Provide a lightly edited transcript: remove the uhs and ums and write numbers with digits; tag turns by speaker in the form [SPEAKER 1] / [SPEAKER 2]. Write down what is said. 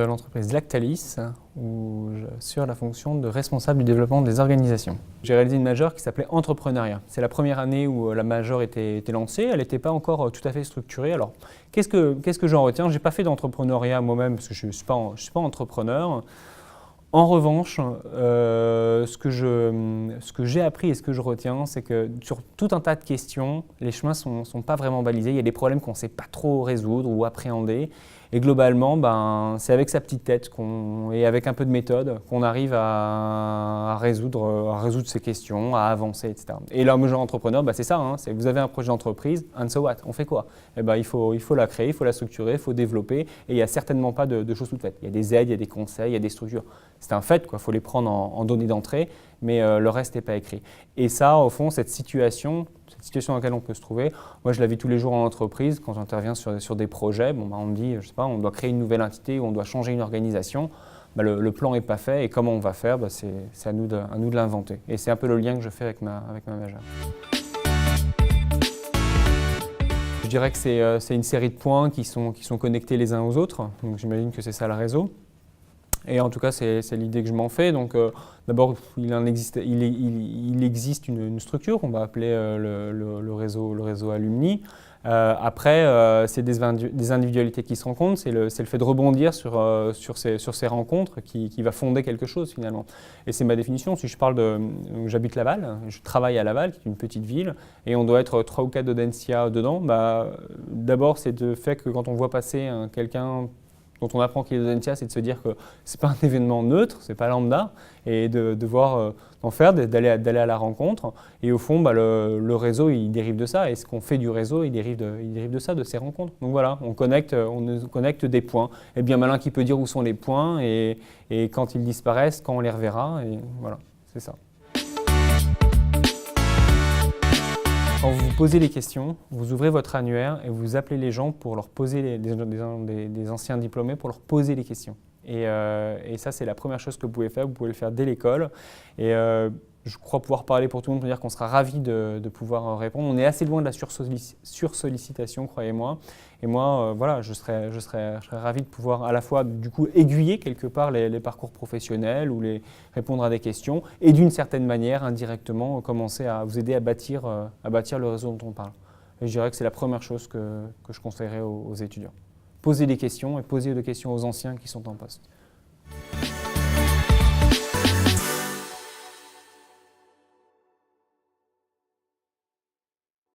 [SPEAKER 1] l'entreprise Lactalis, où sur la fonction de responsable du développement des organisations. J'ai réalisé une majeure qui s'appelait Entrepreneuriat. C'est la première année où la majeure était lancée, elle n'était pas encore tout à fait structurée. Alors, qu'est-ce que j'en retiens? Je n'ai pas fait d'entrepreneuriat moi-même parce que je ne suis pas entrepreneur. En revanche, ce que j'ai appris et ce que je retiens, c'est que sur tout un tas de questions, les chemins ne sont pas vraiment balisés. Il y a des problèmes qu'on ne sait pas trop résoudre ou appréhender. Et globalement, c'est avec sa petite tête et avec un peu de méthode qu'on arrive à résoudre ces questions, à avancer, etc. Et là, le genre entrepreneur, c'est ça. C'est vous avez un projet d'entreprise, and so what? On fait quoi? Il faut la créer, il faut la structurer, il faut développer. Et il n'y a certainement pas de choses toutes faites. Il y a des aides, il y a des conseils, il y a des structures. C'est un fait, il faut les prendre en données d'entrée, mais le reste n'est pas écrit. Et ça, au fond, cette situation dans laquelle on peut se trouver, moi je la vis tous les jours en entreprise, quand j'interviens sur des projets, on me dit, je sais pas, on doit créer une nouvelle entité ou on doit changer une organisation, le plan n'est pas fait et comment on va faire, c'est à nous de l'inventer. Et c'est un peu le lien que je fais avec ma majeure. Je dirais que c'est une série de points qui sont connectés les uns aux autres, donc j'imagine que c'est ça le réseau. Et en tout cas, c'est l'idée que je m'en fais. Donc, d'abord, il existe une structure qu'on va appeler le réseau Alumni. Après, c'est des individualités qui se rencontrent. C'est le fait de rebondir sur ces rencontres qui va fonder quelque chose finalement. Et c'est ma définition. Si je parle j'habite Laval, je travaille à Laval, qui est une petite ville, et on doit être 3 ou 4 d'Audencia dedans. D'abord, c'est le fait que quand on voit passer quelqu'un dont on apprend qu'il est d'Audencia, c'est de se dire que ce n'est pas un événement neutre, ce n'est pas lambda, et de devoir en faire, d'aller à la rencontre. Et au fond, le réseau, il dérive de ça, et ce qu'on fait du réseau, il dérive de ça, de ces rencontres. Donc voilà, on connecte des points. Et bien malin qui peut dire où sont les points, et quand ils disparaissent, quand on les reverra, et voilà, c'est ça. Quand vous vous posez les questions, vous ouvrez votre annuaire et vous appelez les gens pour leur poser, des anciens diplômés, pour leur poser les questions. Et ça, c'est la première chose que vous pouvez faire. Vous pouvez le faire dès l'école. Et je crois pouvoir parler pour tout le monde pour dire qu'on sera ravis de pouvoir répondre. On est assez loin de la sursollicitation, croyez-moi. Et moi, voilà, je serais ravi de pouvoir à la fois du coup aiguiller quelque part les parcours professionnels ou répondre à des questions et d'une certaine manière, indirectement, commencer à vous aider à bâtir le réseau dont on parle. Et je dirais que c'est la première chose que je conseillerais aux étudiants. Poser des questions et poser des questions aux anciens qui sont en poste.